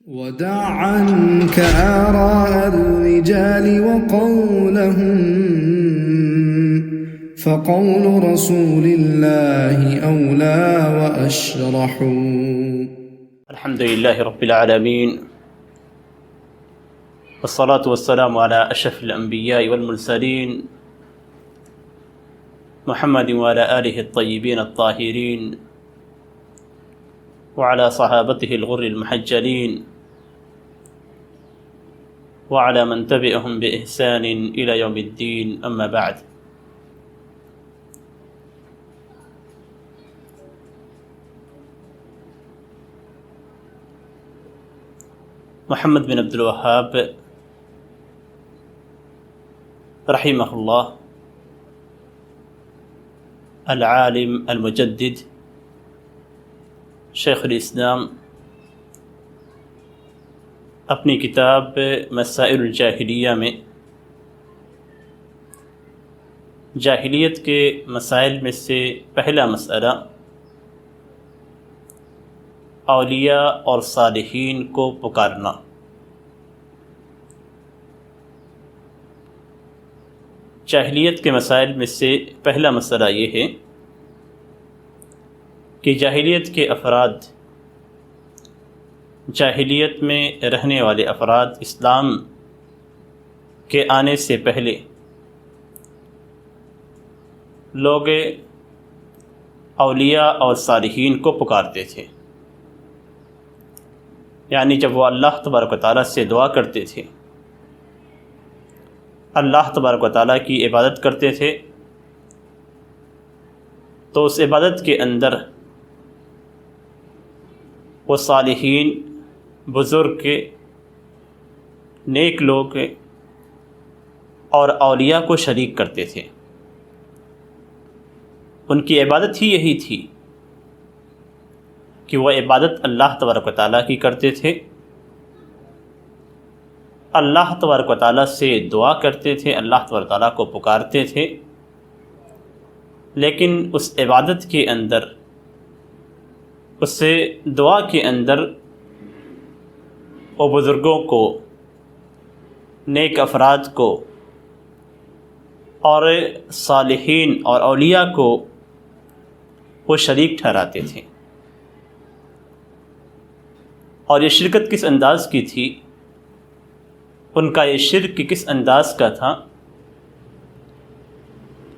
ودع عنك آراء الرجال وقولهم فقول رسول الله أولى وأشرح. الحمد لله رب العالمين والصلاة والسلام على أشرف الأنبياء والمرسلين محمد وعلى آله الطيبين الطاهرين وعلى صحابته الغر المحجلين وعلى من تبعهم بإحسان إلى يوم الدين، أما بعد. محمد بن عبد الوهاب رحمه الله العالم المجدد شیخ الاسلام اپنی کتاب مسائل الجاہلیہ میں جاہلیت کے مسائل میں سے پہلا مسئلہ اولیاء اور صالحین کو پکارنا. جاہلیت کے مسائل میں سے پہلا مسئلہ یہ ہے کہ جاہلیت کے افراد، جاہلیت میں رہنے والے افراد اسلام کے آنے سے پہلے لوگ اولیاء اور صالحین کو پکارتے تھے. یعنی جب وہ اللہ تبارک و تعالیٰ سے دعا کرتے تھے، اللہ تبارک و تعالیٰ کی عبادت کرتے تھے، تو اس عبادت کے اندر وہ صالحین، بزرگ، نیک لوگ اور اولیاء کو شریک کرتے تھے. ان کی عبادت ہی یہی تھی کہ وہ عبادت اللہ تبارک و تعالیٰ کی کرتے تھے، اللہ تبارک و تعالیٰ سے دعا کرتے تھے، اللہ تبارک و تعالیٰ کو پکارتے تھے، لیکن اس عبادت کے اندر، اس سے دعا کے اندر وہ بزرگوں کو، نیک افراد کو اور صالحین اور اولیاء کو وہ شریک ٹھہراتے تھے. اور یہ شرکت کس انداز کی تھی، ان کا یہ شرک کس انداز کا تھا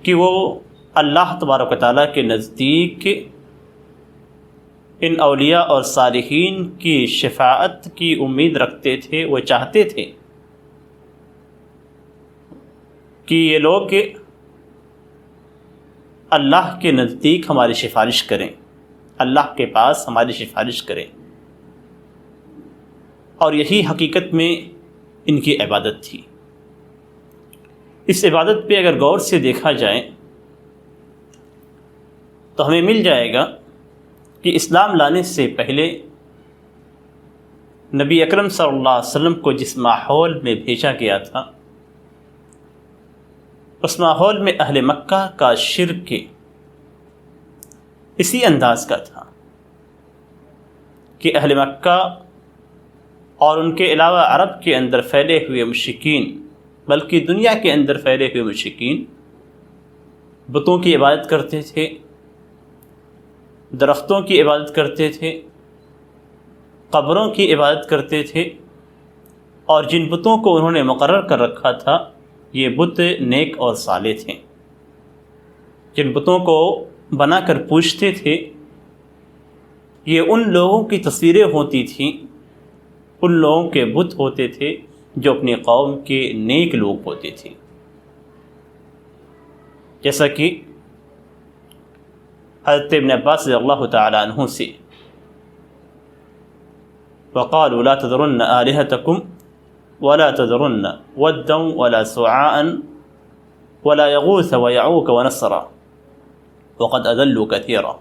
کہ وہ اللہ تبارک و تعالیٰ کے نزدیک ان اولیاء اور صالحین کی شفاعت کی امید رکھتے تھے. وہ چاہتے تھے کہ یہ لوگ اللہ کے نزدیک ہماری سفارش کریں، اللہ کے پاس ہماری سفارش کریں، اور یہی حقیقت میں ان کی عبادت تھی. اس عبادت پہ اگر غور سے دیکھا جائے تو ہمیں مل جائے گا کہ اسلام لانے سے پہلے نبی اکرم صلی اللہ علیہ وسلم کو جس ماحول میں بھیجا گیا تھا، اس ماحول میں اہل مکہ کا شرک اسی انداز کا تھا کہ اہل مکہ اور ان کے علاوہ عرب کے اندر پھیلے ہوئے مشرکین، بلکہ دنیا کے اندر پھیلے ہوئے مشرکین بتوں کی عبادت کرتے تھے، درختوں کی عبادت کرتے تھے، قبروں کی عبادت کرتے تھے، اور جن بتوں کو انہوں نے مقرر کر رکھا تھا یہ بت نیک اور صالح تھے. جن بتوں کو بنا کر پوجتے تھے یہ ان لوگوں کی تصویریں ہوتی تھیں، ان لوگوں کے بت ہوتے تھے جو اپنی قوم کے نیک لوگ ہوتے تھے. جیسا کہ حضرت ابن عباس رضی اللہ تعالیٰ عنہ سے وَقَالُوا لَا تَذَرُنَّ آلِهَتَكُمْ وَلَا تَذَرُنَّ وَدًّا وَلَا سُوَاعًا وَلَا يَغُوثَ وَيَعُوقَ وَنَسْرًا وَقَدْ أَضَلُّوا كَثِيرًا.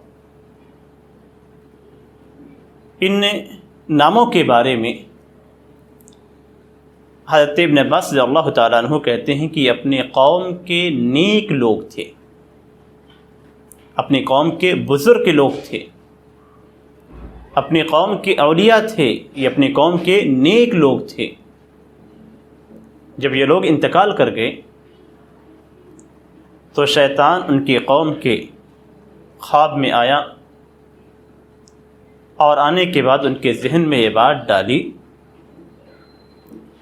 ان ناموں کے بارے میں حضرت ابن عباس رضی اللہ تعالیٰ عنہ کہتے ہیں کہ یہ اپنے قوم کے نیک لوگ تھے، اپنی قوم کے بزرگ لوگ تھے. اپنی قوم کے اولیاء تھے، یہ اپنی قوم کے نیک لوگ تھے۔ جب یہ لوگ انتقال کر گئے تو شیطان ان کی قوم کے خواب میں آیا، اور آنے کے بعد ان کے ذہن میں یہ بات ڈالی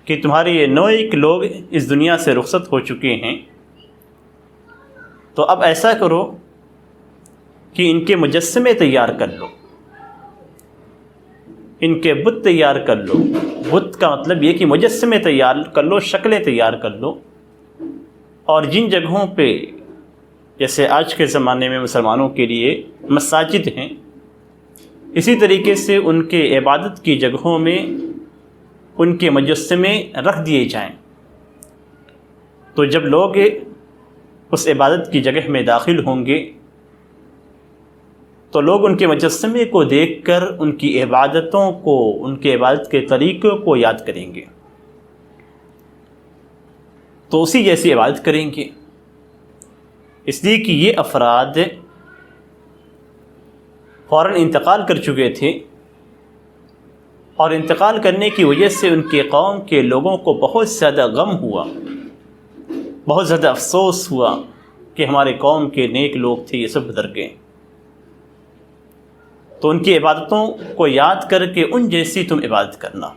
کہ تمہارے یہ 9 لوگ اس دنیا سے رخصت ہو چکے ہیں، تو اب ایسا کرو کہ ان کے مجسمے تیار کر لو، ان کے بت تیار کر لو۔ بت کا مطلب یہ کہ مجسمے تیار کر لو، شکلیں تیار کر لو، اور جن جگہوں پہ جیسے آج کے زمانے میں مسلمانوں کے لیے مساجد ہیں، اسی طریقے سے ان کے عبادت کی جگہوں میں ان کے مجسمے رکھ دیے جائیں، تو جب لوگ اس عبادت کی جگہ میں داخل ہوں گے تو لوگ ان کے مجسمے کو دیکھ کر ان کی عبادتوں کو، ان کے عبادت کے طریقوں کو یاد کریں گے، تو اسی جیسی عبادت کریں گے۔ اس لیے کہ یہ افراد فوراً انتقال کر چکے تھے، اور انتقال کرنے کی وجہ سے ان کے قوم کے لوگوں کو بہت زیادہ غم ہوا، بہت زیادہ افسوس ہوا کہ ہمارے قوم کے نیک لوگ تھے، یہ سب گزر گئے۔ تو ان کی عبادتوں کو یاد کر کے ان جیسی تم عبادت کرنا۔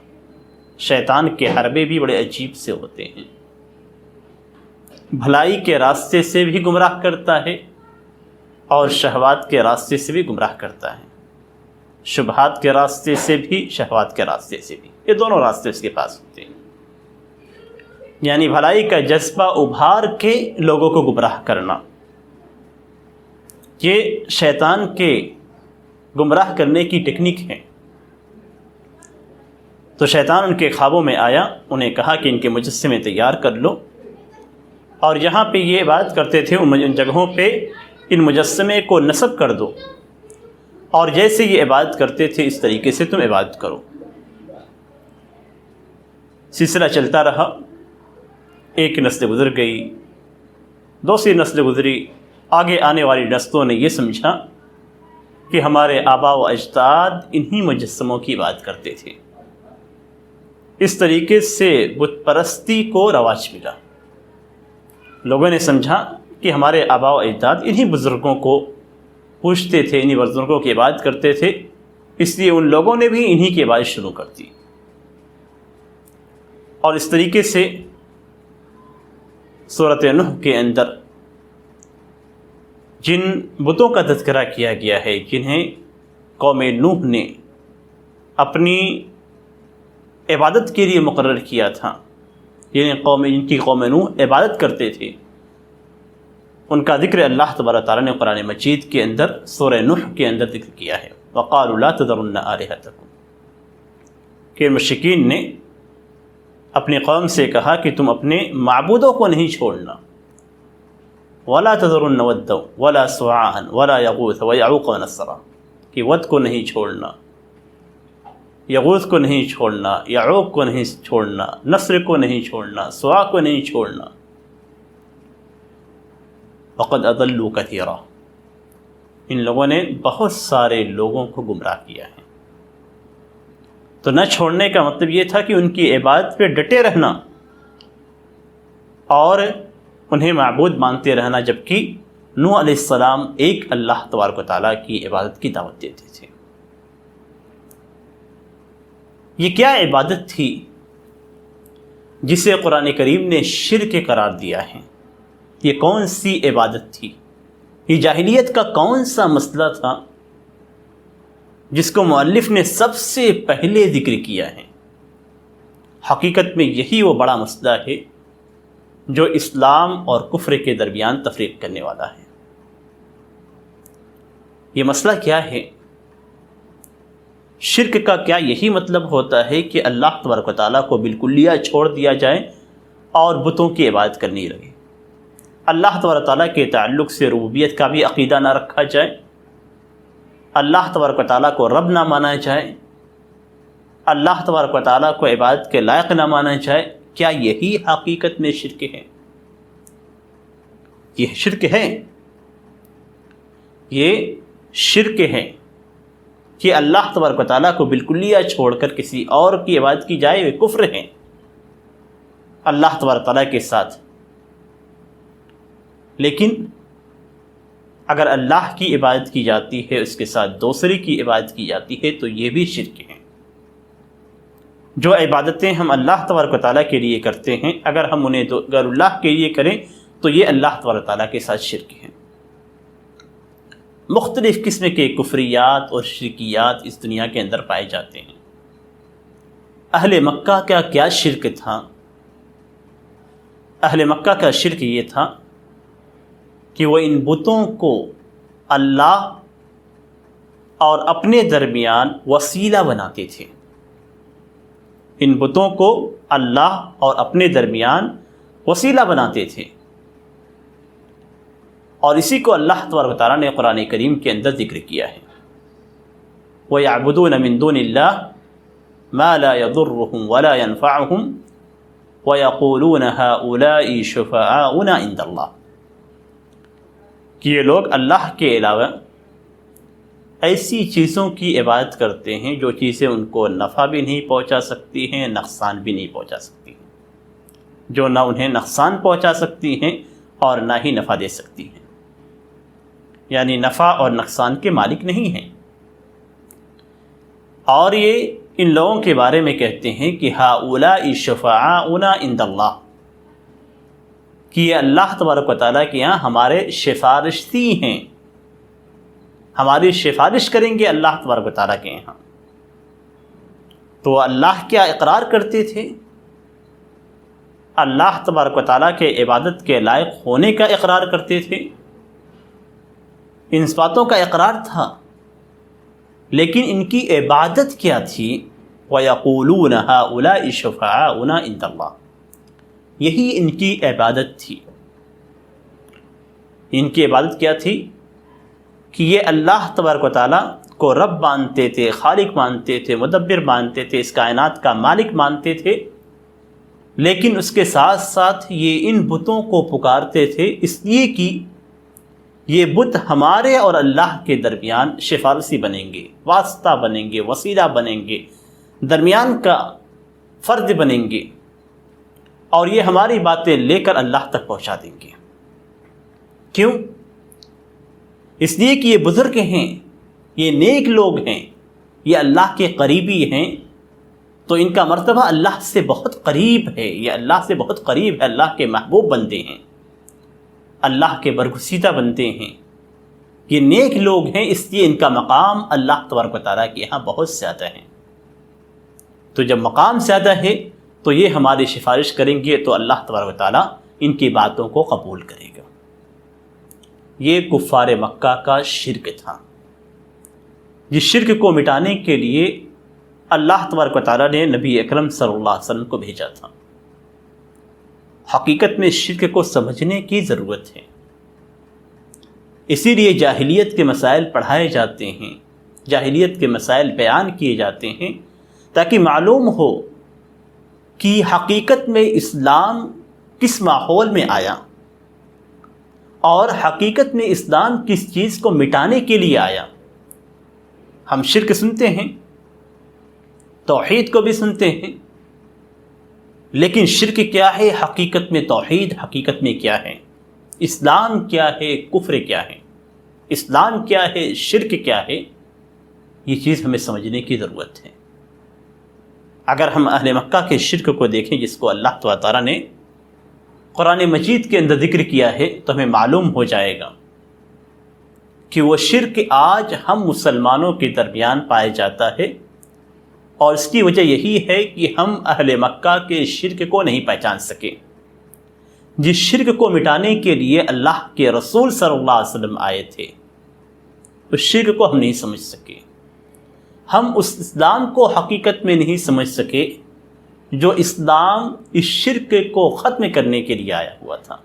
شیطان کے حربے بھی بڑے عجیب سے ہوتے ہیں، بھلائی کے راستے سے بھی گمراہ کرتا ہے اور شہوات کے راستے سے بھی گمراہ کرتا ہے، شبہات کے راستے سے بھی، شہوات کے راستے سے بھی، یہ دونوں راستے اس کے پاس ہوتے ہیں۔ یعنی بھلائی کا جذبہ ابھار کے لوگوں کو گمراہ کرنا، یہ شیطان کے گمراہ کرنے کی ٹیکنیک ہے۔ تو شیطان ان کے خوابوں میں آیا، انہیں کہا کہ ان کے مجسمے تیار کر لو، اور جہاں پہ یہ بات کرتے تھے ان جگہوں پہ ان مجسمے کو نصب کر دو، اور جیسے یہ عبادت کرتے تھے اس طریقے سے تم عبادت کرو۔ سلسلہ چلتا رہا، ایک نسل گزر گئی، دوسری نسل گزری، آگے آنے والی نسلوں نے یہ سمجھا کہ ہمارے آبا و اجداد انہی مجسموں کی عبادت کرتے تھے۔ اس طریقے سے بت پرستی کو رواج ملا۔ لوگوں نے سمجھا کہ ہمارے آبا و اجداد انہی بزرگوں کو پوجتے تھے، انہی بزرگوں کی عبادت کرتے تھے، اس لیے ان لوگوں نے بھی انہی کی عبادت شروع کر دی۔ اور اس طریقے سے سورۃ نوح کے اندر جن بتوں کا تذکرہ کیا گیا ہے، جنہیں قوم نوح نے اپنی عبادت کے لیے مقرر کیا تھا، جن کی قوم نوح عبادت کرتے تھے، ان کا ذکر اللہ تبارک تعالیٰ نے قرآن مجید کے اندر سورہ نوح کے اندر ذکر کیا ہے۔ وَقَالُوا لَا تَذَرُنَّ آلِهَتَكُمْ، کہ مشرکین نے اپنی قوم سے کہا کہ تم اپنے معبودوں کو نہیں چھوڑنا، وَلَا تَذَرُنَّ وَدًّا وَلَا سُوَاعًا وَلَا يَغُوثَ وَيَعُوقَ وَنَسْرًا، کہ ود کو نہیں چھوڑنا، یغوث کو نہیں چھوڑنا، یعوق کو نہیں چھوڑنا، نصر کو نہیں چھوڑنا، سواع کو نہیں چھوڑنا۔ وَقَدْ أَضَلُّوا كَثِيرًا، ان لوگوں نے بہت سارے لوگوں کو گمراہ کیا ہے۔ تو نہ چھوڑنے کا مطلب یہ تھا کہ ان کی عبادت پہ ڈٹے رہنا اور انہیں معبود مانتے رہنا، جبکہ نوح علیہ السلام ایک اللہ تبارک و تعالیٰ کی عبادت کی دعوت دیتے تھے۔ یہ کیا عبادت تھی جسے قرآن کریم نے شرک قرار دیا ہے؟ یہ کون سی عبادت تھی؟ یہ جاہلیت کا کون سا مسئلہ تھا جس کو مؤلف نے سب سے پہلے ذکر کیا ہے؟ حقیقت میں یہی وہ بڑا مسئلہ ہے جو اسلام اور کفر کے درمیان تفریق کرنے والا ہے۔ یہ مسئلہ کیا ہے؟ شرک کا کیا یہی مطلب ہوتا ہے کہ اللہ تبارک و تعالیٰ کو بالکلیہ چھوڑ دیا جائے اور بتوں کی عبادت کرنی رہے؟ اللہ تبارک و تعالیٰ کے تعلق سے ربوبیت کا بھی عقیدہ نہ رکھا جائے، اللہ تبارک و تعالیٰ کو رب نہ مانا جائے، اللہ تبارک و تعالیٰ کو عبادت کے لائق نہ مانا جائے؟ کیا یہی حقیقت میں شرک ہے؟ یہ شرک ہے، یہ شرک ہے۔ کہ اللہ تبارک و تعالیٰ کو بالکلیہ چھوڑ کر کسی اور کی عبادت کی جائے، وہ کفر ہیں اللہ تبارک و تعالیٰ کے ساتھ۔ لیکن اگر اللہ کی عبادت کی جاتی ہے، اس کے ساتھ دوسرے کی عبادت کی جاتی ہے، تو یہ بھی شرک ہے۔ جو عبادتیں ہم اللہ تبارک و تعالیٰ کے لیے کرتے ہیں، اگر ہم انہیں غیر اللہ کے لیے کریں تو یہ اللہ تبارک و تعالیٰ کے ساتھ شرک ہیں۔ مختلف قسم کے کفریات اور شرکیات اس دنیا کے اندر پائے جاتے ہیں۔ اہل مکہ کا کیا شرک تھا؟ اہل مکہ کا شرک یہ تھا کہ وہ ان بتوں کو اللہ اور اپنے درمیان وسیلہ بناتے تھے۔ ان بتوں کو اللہ اور اپنے درمیان وسیلہ بناتے تھے، اور اسی کو اللہ تبارک و تعالیٰ نے قرآن کریم کے اندر ذکر کیا ہے۔ وَيَعْبُدُونَ مِن دُونِ اللَّهِ مَا لَا يَضُرُّهُمْ وَلَا يَنفَعُهُمْ وَيَقُولُونَ هَؤُلَاءِ شُفَعَاؤُنَا عِندَ اللَّهِ کہ یہ لوگ اللہ کے علاوہ ایسی چیزوں کی عبادت کرتے ہیں جو چیزیں ان کو نفع بھی نہیں پہنچا سکتی ہیں، نقصان بھی نہیں پہنچا سکتی ہیں، جو نہ انہیں نقصان پہنچا سکتی ہیں اور نہ ہی نفع دے سکتی ہیں، یعنی نفع اور نقصان کے مالک نہیں ہیں۔ اور یہ ان لوگوں کے بارے میں کہتے ہیں کہ ہؤلاء شفعاؤنا عند اللہ، کہ یہ اللہ تبارک و تعالیٰ کے یہاں ہمارے سفارشی ہیں، ہماری سفارش کریں گے اللہ تبارک و تعالیٰ کے یہاں۔ تو اللہ کیا اقرار کرتے تھے؟ اللہ تبارک و تعالیٰ کے عبادت کے لائق ہونے کا اقرار کرتے تھے، ان باتوں کا اقرار تھا، لیکن ان کی عبادت کیا تھی؟ وَيَقُولُونَ هَؤُلَاءِ شُفَعَاؤُنَا عِندَ اللَّهِ، یہی ان کی عبادت تھی۔ ان کی عبادت کیا تھی؟ کہ یہ اللہ تبارک و تعالیٰ کو رب مانتے تھے، خالق مانتے تھے، مدبر مانتے تھے، اس کائنات کا مالک مانتے تھے، لیکن اس کے ساتھ ساتھ یہ ان بتوں کو پکارتے تھے اس لیے کہ یہ بت ہمارے اور اللہ کے درمیان سفارشی بنیں گے، واسطہ بنیں گے، وسیلہ بنیں گے، درمیان کا فرد بنیں گے، اور یہ ہماری باتیں لے کر اللہ تک پہنچا دیں گے۔ کیوں؟ اس لیے کہ یہ بزرگ ہیں، یہ نیک لوگ ہیں، یہ اللہ کے قریبی ہیں، تو ان کا مرتبہ اللہ سے بہت قریب ہے، یہ اللہ سے بہت قریب ہے، اللہ کے محبوب بندے ہیں، اللہ کے برگزیدہ بندے ہیں، یہ نیک لوگ ہیں، اس لیے ان کا مقام اللہ تبارک و تعالیٰ کے یہاں بہت زیادہ ہے۔ تو جب مقام زیادہ ہے تو یہ ہماری سفارش کریں گے تو اللہ تبارک و تعالیٰ ان کی باتوں کو قبول کرے گا۔ یہ کفار مکہ کا شرک تھا، جس شرک کو مٹانے کے لیے اللہ تبارک و تعالیٰ نے نبی اکرم صلی اللہ علیہ وسلم کو بھیجا تھا۔ حقیقت میں شرک کو سمجھنے کی ضرورت ہے، اسی لیے جاہلیت کے مسائل پڑھائے جاتے ہیں، جاہلیت کے مسائل بیان کیے جاتے ہیں، تاکہ معلوم ہو کہ حقیقت میں اسلام کس ماحول میں آیا اور حقیقت میں اسلام کس چیز کو مٹانے کے لیے آیا۔ ہم شرک سنتے ہیں، توحید کو بھی سنتے ہیں، لیکن شرک کیا ہے، حقیقت میں توحید حقیقت میں کیا ہے، اسلام کیا ہے، کفر کیا ہے، اسلام کیا ہے، شرک کیا ہے، یہ چیز ہمیں سمجھنے کی ضرورت ہے۔ اگر ہم اہل مکہ کے شرک کو دیکھیں جس کو اللہ تعالیٰ نے قرآن مجید کے اندر ذکر کیا ہے، تو ہمیں معلوم ہو جائے گا کہ وہ شرک آج ہم مسلمانوں کے درمیان پایا جاتا ہے، اور اس کی وجہ یہی ہے کہ ہم اہل مکہ کے شرک کو نہیں پہچان سکے، جس شرک کو مٹانے کے لیے اللہ کے رسول صلی اللہ علیہ وسلم آئے تھے، اس شرک کو ہم نہیں سمجھ سکے، ہم اس اسلام کو حقیقت میں نہیں سمجھ سکے جو اسلام اس شرک کو ختم کرنے کے لیے آیا ہوا تھا۔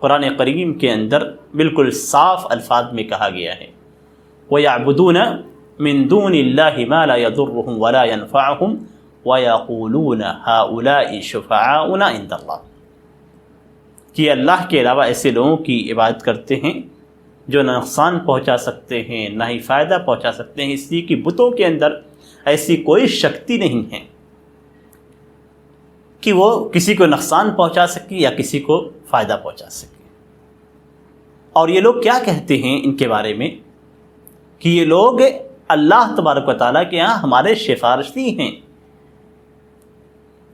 قرآن کریم کے اندر بالکل صاف الفاظ میں کہا گیا ہے، وَيَعْبُدُونَ مِن دُونِ اللَّهِ مَا لَا يَضُرُّهُمْ وَلَا يَنفَعُهُمْ وَيَقُولُونَ هَؤُلَاءِ شُفَعَاؤُنَا عِندَ اللَّهِ، کہ اللہ کے علاوہ ایسے لوگوں کی عبادت کرتے ہیں جو نہ نقصان پہنچا سکتے ہیں نہ ہی فائدہ پہنچا سکتے ہیں، اس لیے کہ بتوں کے اندر ایسی کوئی شکتی نہیں ہے کہ وہ کسی کو نقصان پہنچا سکے یا کسی کو فائدہ پہنچا سکے۔ اور یہ لوگ کیا کہتے ہیں ان کے بارے میں کہ یہ لوگ اللہ تبارک و تعالیٰ کے یہاں ہمارے سفارشی ہیں،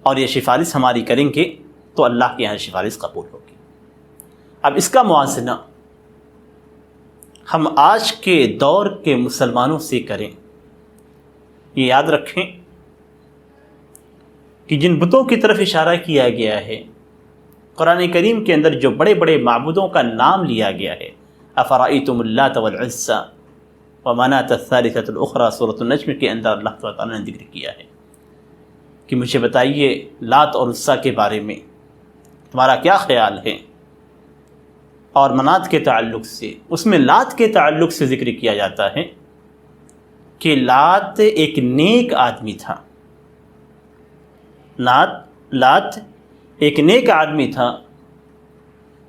اور یہ سفارش ہماری کریں گے تو اللہ کے یہاں سفارش قبول ہوگی۔ اب اس کا موازنہ ہم آج کے دور کے مسلمانوں سے کریں، یہ یاد رکھیں کہ جن بتوں کی طرف اشارہ کیا گیا ہے قرآن کریم کے اندر، جو بڑے بڑے معبودوں کا نام لیا گیا ہے، افرأیتم اللات والعزی ومناۃ الثالثۃ الاخری، سورۃ النجم کے اندر اللہ تعالیٰ نے ذکر کیا ہے کہ مجھے بتائیے لات اور عزیٰ کے بارے میں تمہارا کیا خیال ہے۔ اور منات کے تعلق سے، اس میں لات کے تعلق سے ذکر کیا جاتا ہے کہ لات ایک نیک آدمی تھا، لات ایک نیک آدمی تھا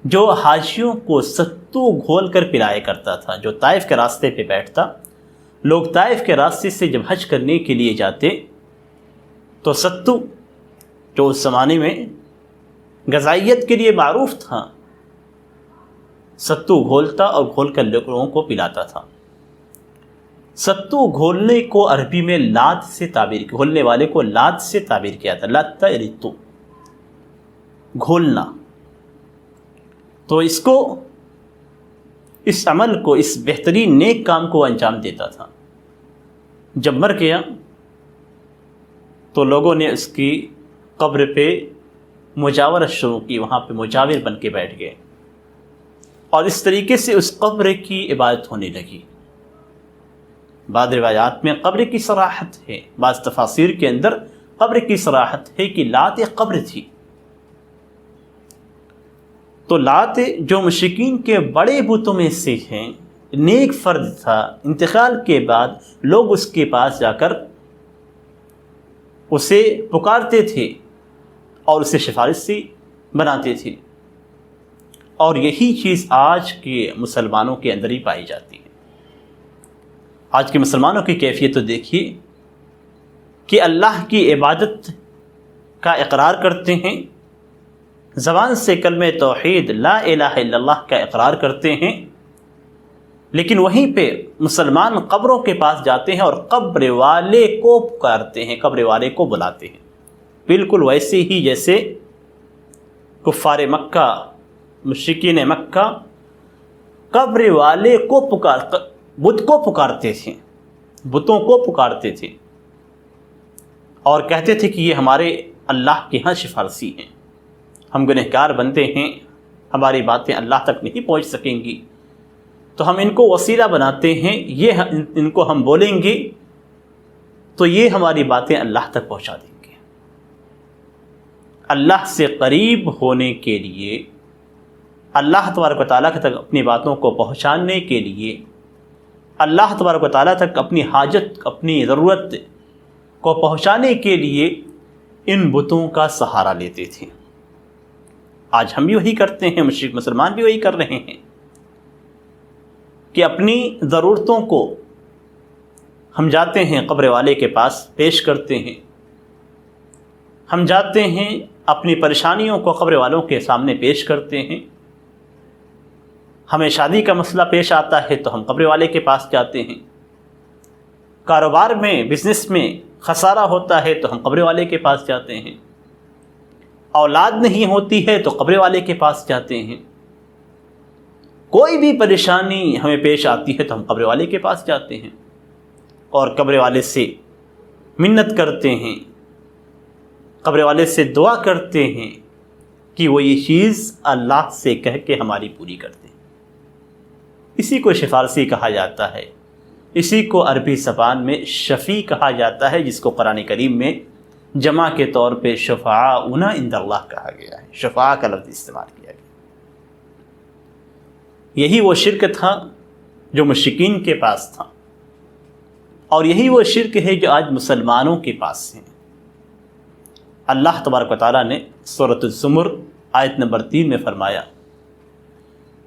جو حاجیوں کو ستو گھول کر پلایا کرتا تھا۔ جو طائف کے راستے پہ بیٹھتا، لوگ طائف کے راستے سے جب حج کرنے کے لیے جاتے تو ستو، جو اس زمانے میں غذائیت کے لیے معروف تھا، ستو گھولتا اور گھول کر لوگوں کو پلاتا تھا۔ ستو گھولنے کو عربی میں لات سے تعبیر، گھولنے والے کو لات سے تعبیر کیا تھا، لات ریتو، گھولنا۔ تو اس عمل کو، اس بہترین نیک کام کو انجام دیتا تھا۔ جب مر گیا تو لوگوں نے اس کی قبر پہ مجاورت شروع کی، وہاں پہ مجاور بن کے بیٹھ گئے، اور اس طریقے سے اس قبر کی عبادت ہونے لگی۔ بعض روایات میں قبر کی صراحت ہے، بعض تفاسیر کے اندر قبر کی صراحت ہے کہ لات ایک قبر تھی۔ تو لات جو مشرکین کے بڑے بتوں میں سے ہیں، نیک فرد تھا، انتقال کے بعد لوگ اس کے پاس جا کر اسے پکارتے تھے اور اسے سفارشی بناتے تھے، اور یہی چیز آج کے مسلمانوں کے اندر ہی پائی جاتی ہے۔ آج کے مسلمانوں کی کیفیت تو دیکھیے کہ اللہ کی عبادت کا اقرار کرتے ہیں، زبان سے کلمہ توحید لا الہ الا اللہ کا اقرار کرتے ہیں، لیکن وہیں پہ مسلمان قبروں کے پاس جاتے ہیں اور قبر والے کو پکارتے ہیں، قبر والے کو بلاتے ہیں، بالکل ویسے ہی جیسے کفار مکہ، مشرکین مکہ قبر والے کو بت کو پکارتے تھے، بتوں کو پکارتے تھے اور کہتے تھے کہ یہ ہمارے اللہ کے ہاں سفارشی ہیں، ہم گنہگار بندے ہیں، ہماری باتیں اللہ تک نہیں پہنچ سکیں گی، تو ہم ان کو وسیلہ بناتے ہیں، یہ ان کو ہم بولیں گے تو یہ ہماری باتیں اللہ تک پہنچا دیں گے۔ اللہ سے قریب ہونے کے لیے، اللہ تبارک و تعالیٰ تک اپنی باتوں کو پہنچانے کے لیے، اللہ تبارک و تعالیٰ تک اپنی حاجت، اپنی ضرورت کو پہنچانے کے لیے ان بتوں کا سہارا لیتے تھے۔ آج ہم بھی وہی کرتے ہیں، مشرک مسلمان بھی وہی کر رہے ہیں کہ اپنی ضرورتوں کو ہم جاتے ہیں قبر والے کے پاس پیش کرتے ہیں، ہم جاتے ہیں اپنی پریشانیوں کو قبر والوں کے سامنے پیش کرتے ہیں، ہمیں شادی کا مسئلہ پیش آتا ہے تو ہم قبر والے کے پاس جاتے ہیں، کاروبار میں، بزنس میں خسارہ ہوتا ہے تو ہم قبر والے کے پاس جاتے ہیں، اولاد نہیں ہوتی ہے تو قبر والے کے پاس جاتے ہیں، کوئی بھی پریشانی ہمیں پیش آتی ہے تو ہم قبر والے کے پاس جاتے ہیں اور قبر والے سے منت کرتے ہیں، قبر والے سے دعا کرتے ہیں کہ وہ یہ چیز اللہ سے کہہ کے ہماری پوری کر دے۔ اسی کو سفارشی کہا جاتا ہے، اسی کو عربی زبان میں شفیع کہا جاتا ہے، جس کو قرآن کریم میں جمع کے طور پہ شفعاؤنا عند اللہ کہا گیا ہے، شفاع کا لفظ استعمال کیا گیا۔ یہی وہ شرک تھا جو مشرکین کے پاس تھا، اور یہی وہ شرک ہے جو آج مسلمانوں کے پاس ہے۔ اللہ تبارک و تعالیٰ نے سورۃ الزمر آیت نمبر 3 میں فرمایا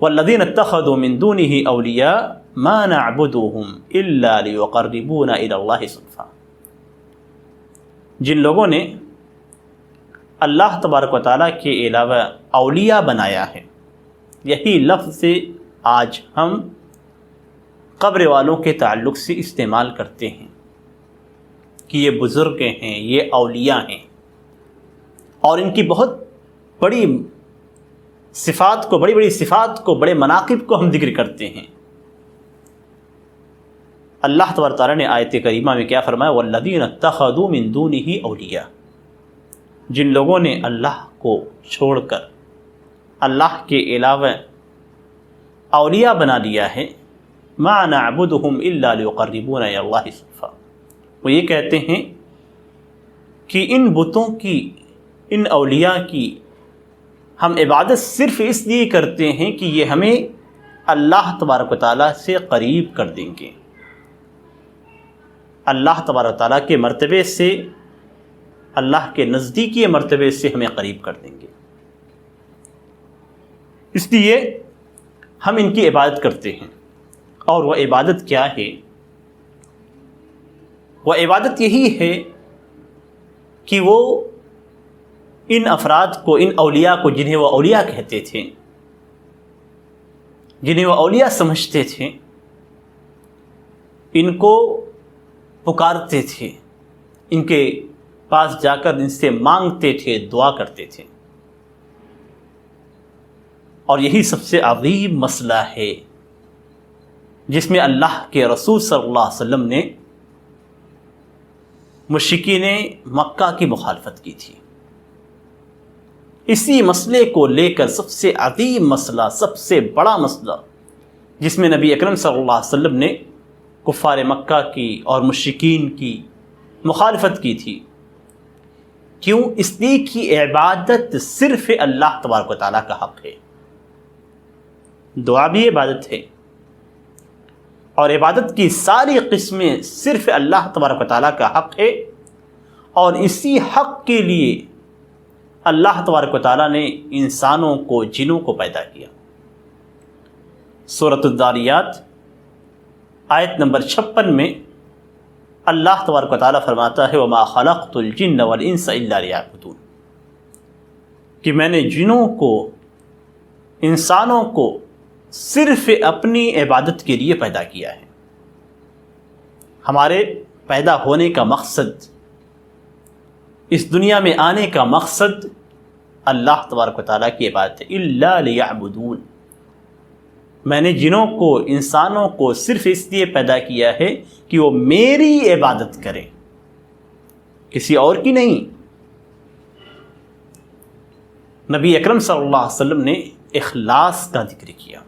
والذین اتخذوا من دونه اولیاء ما نعبدهم الا ليقربونا الى اللہ زلفیٰ، جن لوگوں نے اللہ تبارک و تعالیٰ کے علاوہ اولیاء بنایا ہے، یہی لفظ آج ہم قبر والوں کے تعلق سے استعمال کرتے ہیں کہ یہ بزرگ ہیں، یہ اولیاء ہیں، اور ان کی بہت بڑی صفات کو، بڑی صفات کو، بڑے مناقب کو ہم ذکر کرتے ہیں۔ اللہ تبارک تعالیٰ نے آیت کریمہ میں کیا فرمایا؟ والذین اتخذوا من دونہ اولیاء، جن لوگوں نے اللہ کو چھوڑ کر اللہ کے علاوہ اولیاء بنا لیا ہے، ما نعبدهم الا ليقربونا الى اللہ زلفیٰ، وہ یہ کہتے ہیں کہ ان بتوں کی، ان اولیاء کی ہم عبادت صرف اس لیے کرتے ہیں کہ یہ ہمیں اللہ تبارک و تعالیٰ سے قریب کر دیں گے، اللہ تبارک و تعالیٰ کے مرتبے سے، اللہ کے نزدیکی مرتبے سے ہمیں قریب کر دیں گے، اس لیے ہم ان کی عبادت کرتے ہیں۔ اور وہ عبادت کیا ہے؟ وہ عبادت یہی ہے کہ وہ ان افراد کو، ان اولیاء کو، جنہیں وہ اولیاء کہتے تھے، جنہیں وہ اولیاء سمجھتے تھے، ان کو پکارتے تھے، ان کے پاس جا کر ان سے مانگتے تھے، دعا کرتے تھے۔ اور یہی سب سے عظیم مسئلہ ہے جس میں اللہ کے رسول صلی اللہ علیہ وسلم نے مشرکین مکہ کی مخالفت کی تھی۔ اسی مسئلے کو لے کر سب سے عظیم مسئلہ، سب سے بڑا مسئلہ جس میں نبی اکرم صلی اللہ علیہ وسلم نے کفار مکہ کی اور مشرکین کی مخالفت کی تھی، کیوں؟ اس لیے کہ عبادت صرف اللہ تبارک و تعالیٰ کا حق ہے، دعا بھی عبادت ہے، اور عبادت کی ساری قسمیں صرف اللہ تبارک و تعالیٰ کا حق ہے، اور اسی حق کے لیے اللہ تبارک و تعالیٰ نے انسانوں کو، جنوں کو پیدا کیا۔ سورۃ الذاریات آیت نمبر 56 میں اللہ تبارک و تعالیٰ فرماتا ہے وَمَا خَلَقْتُ الْجِنَّ وَالْإِنسَ إِلَّا لِيَعْبُدُونِ، کہ میں نے جنوں کو، انسانوں کو صرف اپنی عبادت کے لیے پیدا کیا ہے۔ ہمارے پیدا ہونے کا مقصد، اس دنیا میں آنے کا مقصد اللہ تبارک و تعالیٰ کی عبادت ہے۔ إِلَّا لِيَعْبُدُونِ، میں نے جنوں کو، انسانوں کو صرف اس لیے پیدا کیا ہے کہ وہ میری عبادت کریں، کسی اور کی نہیں۔ نبی اکرم صلی اللہ علیہ وسلم نے اخلاص کا ذکر کیا۔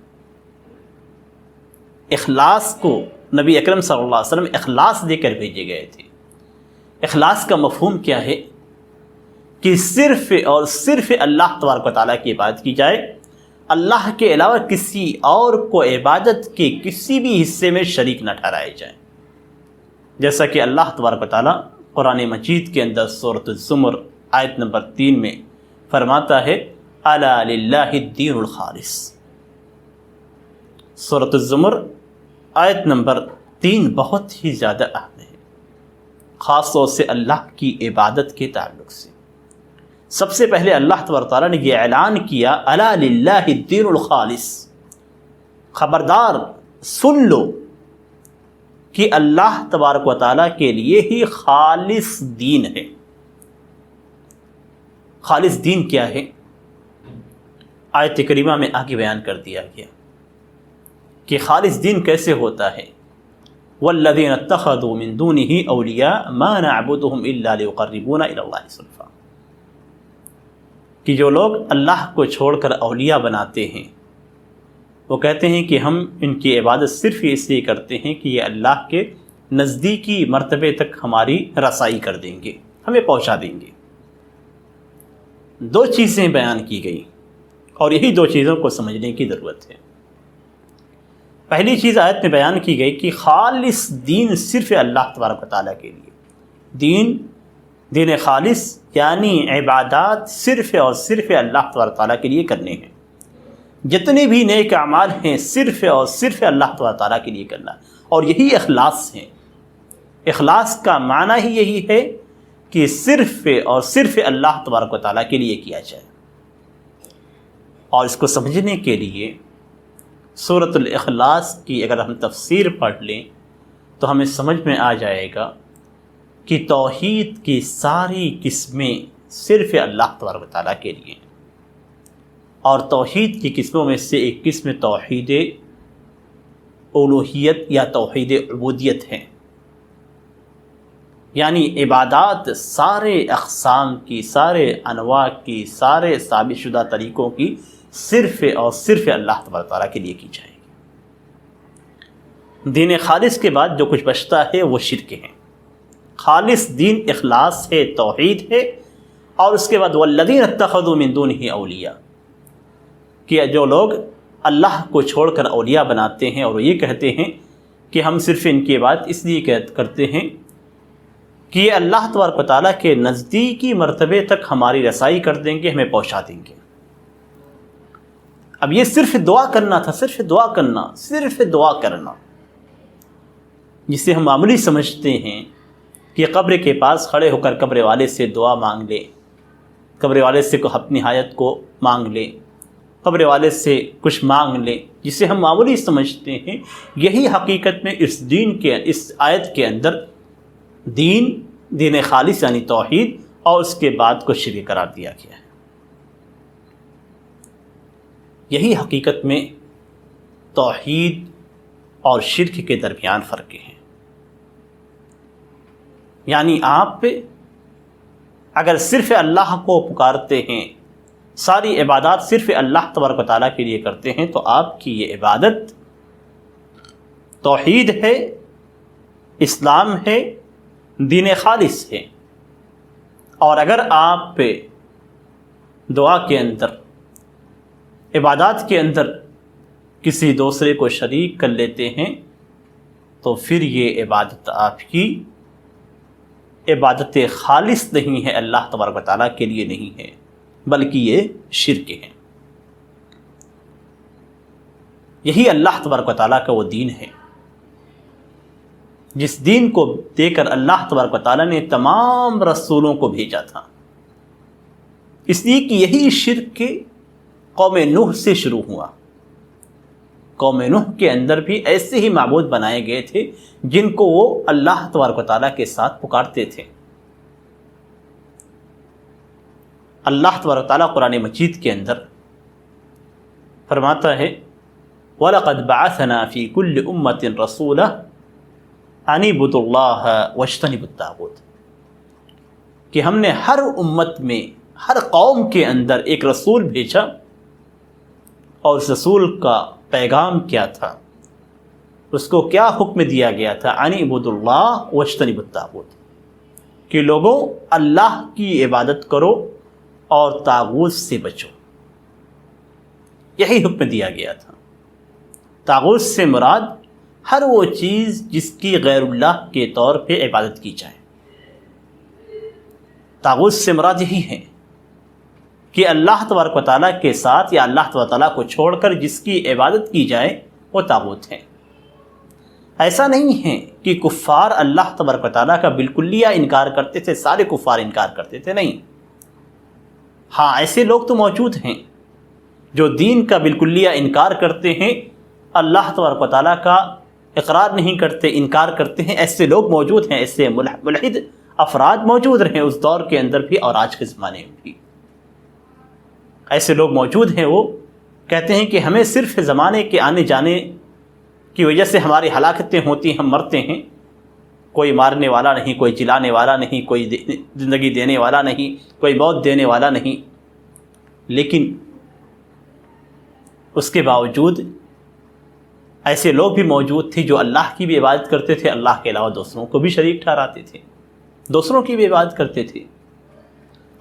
اخلاص کو نبی اکرم صلی اللہ علیہ وسلم اخلاص دے کر بھیجے گئے تھے۔ اخلاص کا مفہوم کیا ہے؟ کہ صرف اور صرف اللہ تبارک و تعالیٰ کی عبادت کی جائے، اللہ کے علاوہ کسی اور کو عبادت کے کسی بھی حصے میں شریک نہ ٹھہرائے جائیں، جیسا کہ اللہ تبارک و تعالیٰ قرآن مجید کے اندر سورۃ الزمر آیت نمبر 3 میں فرماتا ہے الا للہ الدین الخالص۔ سورۃ الزمر آیت نمبر 3 بہت ہی زیادہ اہم ہے، خاص طور سے اللہ کی عبادت کے تعلق سے۔ سب سے پہلے اللہ تبارک و تعالیٰ نے یہ اعلان کیا الا للہ الدین الخالص، خبردار سن لو کہ اللہ تبارک و تعالیٰ کے لیے ہی خالص دین ہے۔ خالص دین کیا ہے؟ آیت کریمہ میں آگے بیان کر دیا گیا کہ خالص دین کیسے ہوتا ہے۔ والذین اتخذوا من دونہ اولیاء ما نعبدهم الا لیقربونا الی اللہ زلفیٰ، کہ جو لوگ اللہ کو چھوڑ کر اولیاء بناتے ہیں، وہ کہتے ہیں کہ ہم ان کی عبادت صرف اس لیے کرتے ہیں کہ یہ اللہ کے نزدیکی مرتبے تک ہماری رسائی کر دیں گے، ہمیں پہنچا دیں گے۔ دو چیزیں بیان کی گئی اور یہی دو چیزوں کو سمجھنے کی ضرورت ہے۔ پہلی چیز آیت میں بیان کی گئی کہ خالص دین صرف اللہ تبارک و تعالیٰ کے لیے، دین خالص یعنی عبادات صرف اور صرف اللہ تبارک و تعالیٰ کے لیے کرنے ہیں۔ جتنے بھی نیک اعمال ہیں صرف اور صرف اللہ تعالیٰ کے لیے کرنا، اور یہی اخلاص ہے۔ اخلاص کا معنی ہی یہی ہے کہ صرف اور صرف اللہ تبارک و تعالیٰ کے لیے کیا جائے۔ اور اس کو سمجھنے کے لیے سورۃ الاخلاص کی اگر ہم تفسیر پڑھ لیں تو ہمیں سمجھ میں آ جائے گا کہ توحید کی ساری قسمیں صرف اللہ تبارک و تعالیٰ کے لیے، اور توحید کی قسموں میں سے ایک قسم توحید الوہیت یا توحید عبودیت ہے، یعنی عبادات سارے اقسام کی، سارے انواع کی، سارے ثابت شدہ طریقوں کی صرف اور صرف اللہ تبارک و تعالیٰ کے لیے کی جائے گی۔ دین خالص کے بعد جو کچھ بچتا ہے وہ شرک ہے۔ خالص دین اخلاص ہے، توحید ہے، اور اس کے بعد والذین اتخذوا من دونہ اولیاء، کہ جو لوگ اللہ کو چھوڑ کر اولیاء بناتے ہیں اور وہ یہ کہتے ہیں کہ ہم صرف ان کی بات اس لیے کرتے ہیں کہ یہ اللہ تبارک و تعالیٰ کے نزدیکی مرتبے تک ہماری رسائی کر دیں گے، ہمیں پہنچا دیں گے۔ اب یہ صرف دعا کرنا تھا، صرف دعا کرنا، صرف دعا کرنا، جسے ہم معمولی سمجھتے ہیں کہ قبر کے پاس کھڑے ہو کر قبر والے سے دعا مانگ لے، قبر والے سے اپنی حاجت کو مانگ لے، قبر والے سے کچھ مانگ لے، جسے ہم معمولی سمجھتے ہیں، یہی حقیقت میں اس آیت کے اندر دین خالص یعنی توحید اور اس کے بعد کو شرک قرار دیا گیا ہے۔ یہی حقیقت میں توحید اور شرک کے درمیان فرق ہے۔ یعنی آپ اگر صرف اللہ کو پکارتے ہیں، ساری عبادات صرف اللہ تبارک و تعالیٰ کے لیے کرتے ہیں، تو آپ کی یہ عبادت توحید ہے، اسلام ہے، دین خالص ہے۔ اور اگر آپ دعا کے اندر، عبادات کے اندر کسی دوسرے کو شریک کر لیتے ہیں تو پھر یہ عبادت آپ کی عبادت خالص نہیں ہے، اللہ تبارک و تعالیٰ کے لیے نہیں ہے، بلکہ یہ شرک ہے۔ یہی اللہ تبارک و تعالیٰ کا وہ دین ہے جس دین کو دے کر اللہ تبارک و تعالیٰ نے تمام رسولوں کو بھیجا تھا، اس لیے کہ یہی شرک قوم نوح سے شروع ہوا۔ قوم نوح کے اندر بھی ایسے ہی معبود بنائے گئے تھے جن کو وہ اللہ تبارک و تعالیٰ کے ساتھ پکارتے تھے۔ اللہ تبارک و تعالیٰ قرآن مجید کے اندر فرماتا ہے وَلَقَدْ بَعَثْنَا فِي كُلِّ أُمَّةٍ رَسُولًا أَنِ اعْبُدُوا اللَّهَ وَاجْتَنِبُوا الطَّاغُوتَ، کہ ہم نے ہر امت میں، ہر قوم کے اندر ایک رسول بھیجا، اور اس رسول کا پیغام کیا تھا، اس کو کیا حکم دیا گیا تھا، أَنِ اعْبُدُوا اللَّهَ وَاجْتَنِبُوا الطَّاغُوتَ، کہ لوگوں اللہ کی عبادت کرو اور طاغوت سے بچو۔ یہی حکم دیا گیا تھا۔ طاغوت سے مراد ہر وہ چیز جس کی غیر اللہ کے طور پہ عبادت کی جائے۔ طاغوت سے مراد یہی ہے کہ اللہ تبارک و تعالیٰ کے ساتھ یا اللہ تبارک و تعالیٰ کو چھوڑ کر جس کی عبادت کی جائے وہ طاغوت ہے۔ ایسا نہیں ہے کہ کفار اللہ تبارک و تعالیٰ کا بالکلیہ انکار کرتے تھے، سارے کفار انکار کرتے تھے، نہیں۔ ہاں ایسے لوگ تو موجود ہیں جو دین کا بالکلیہ انکار کرتے ہیں، اللہ تبارک و تعالیٰ کا اقرار نہیں کرتے، انکار کرتے ہیں، ایسے لوگ موجود ہیں، ایسے ملحد افراد موجود رہے اس دور کے اندر بھی اور آج کے زمانے میں بھی ایسے لوگ موجود ہیں۔ وہ کہتے ہیں کہ ہمیں صرف زمانے کے آنے جانے کی وجہ سے ہماری ہلاکتیں ہوتی ہیں، ہم مرتے ہیں، کوئی مارنے والا نہیں، کوئی جلانے والا نہیں، کوئی زندگی دینے والا نہیں، کوئی موت دینے والا نہیں، لیکن اس کے باوجود ایسے لوگ بھی موجود تھے جو اللہ کی بھی عبادت کرتے تھے، اللہ کے علاوہ دوسروں کو بھی شریک ٹھہراتے تھے، دوسروں کی بھی عبادت کرتے تھے،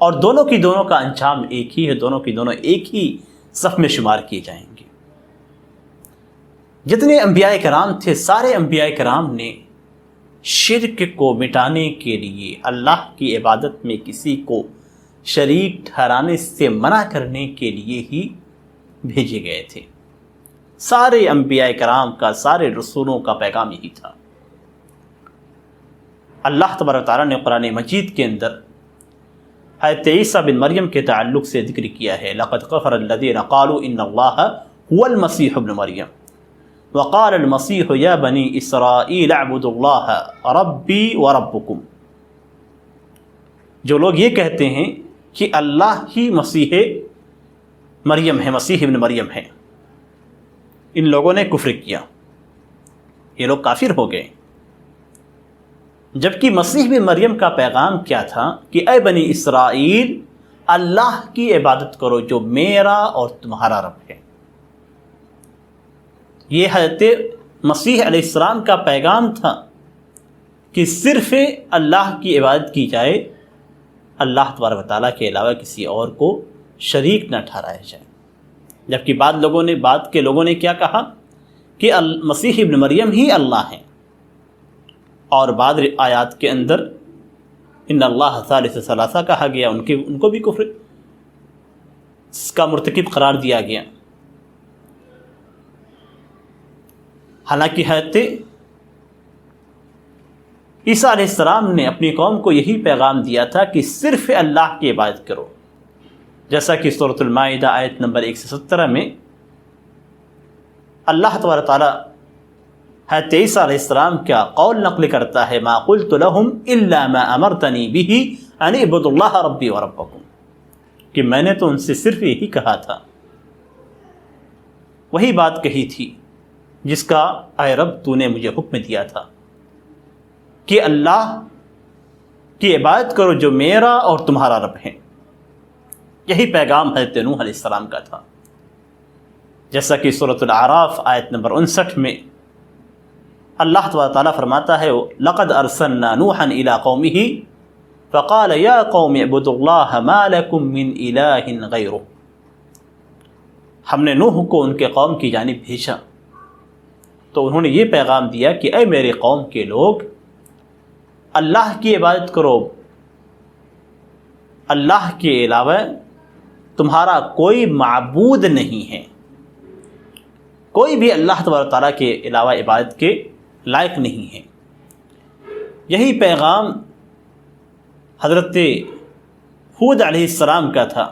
اور دونوں کا انجام ایک ہی ہے، دونوں کی دونوں ایک ہی صف میں شمار کیے جائیں گے۔ جتنے انبیاء کرام تھے، سارے انبیاء کرام نے شرک کو مٹانے کے لیے، اللہ کی عبادت میں کسی کو شریک ٹھہرانے سے منع کرنے کے لیے ہی بھیجے گئے تھے۔ سارے انبیاء کرام کا، سارے رسولوں کا پیغام یہی تھا۔ اللہ تبارک و تعالیٰ نے قرآن مجید کے اندر حضرت عیسیٰ بن مریم کے تعلق سے ذکر کیا ہے، لقد کفر الذین قالوا ان اللہ هو المسیح ابن مریم وقال المسیح یا بنی اسرائیل اعبدوا اللہ ربی وربکم۔ جو لوگ یہ کہتے ہیں کہ اللہ ہی مسیح مریم ہے، مسیح ابن مریم ہے، ان لوگوں نے کفر کیا، یہ لوگ کافر ہو گئے۔ جبکہ مسیح بن مریم کا پیغام کیا تھا کہ اے بنی اسرائیل، اللہ کی عبادت کرو جو میرا اور تمہارا رب ہے۔ یہ حضرت مسیح علیہ السلام کا پیغام تھا کہ صرف اللہ کی عبادت کی جائے، اللہ تبارک و تعالیٰ کے علاوہ کسی اور کو شریک نہ ٹھہرایا جائے۔ جبکہ بعد کے لوگوں نے کیا کہا کہ مسیح ابن مریم ہی اللہ ہیں، اور بعض آیات کے اندر ان اللہ ثالث ثلاثہ کہا گیا، ان کو بھی کفر کا مرتکب قرار دیا گیا۔ حالانکہ حضرت عیسیٰ علیہ السلام نے اپنی قوم کو یہی پیغام دیا تھا کہ صرف اللہ کی عبادت کرو، جیسا کہ سورۃ المائدہ آیت نمبر 117 میں اللہ تبارک تعالیٰ حضرت عیسیٰ علیہ السلام کا قول نقل کرتا ہے، ما قلت لهم الا ما امرتنی به ان اعبدوا اللہ ربی وربکم، کہ میں نے تو ان سے صرف یہی کہا تھا، وہی بات کہی تھی جس کا اے رب تو نے مجھے حکم دیا تھا کہ اللہ کی عبادت کرو جو میرا اور تمہارا رب ہے۔ یہی پیغام حضرت نوح علیہ السلام کا تھا، جیسا کہ سورۃ الاعراف آیت نمبر 59 میں اللہ تعالیٰ فرماتا ہے، لقد ارسلنا نوحا الى قومه فقال یا قوم اعبدوا اللہ ما لکم من الہ غیرہ۔ ہم نے نوح کو ان کے قوم کی جانب بھیجا تو انہوں نے یہ پیغام دیا کہ اے میرے قوم کے لوگ، اللہ کی عبادت کرو، اللہ کے علاوہ تمہارا کوئی معبود نہیں ہے، کوئی بھی اللہ تبارک تعالیٰ کے علاوہ عبادت کے لائق نہیں ہے۔ یہی پیغام حضرت ہود علیہ السلام کا تھا،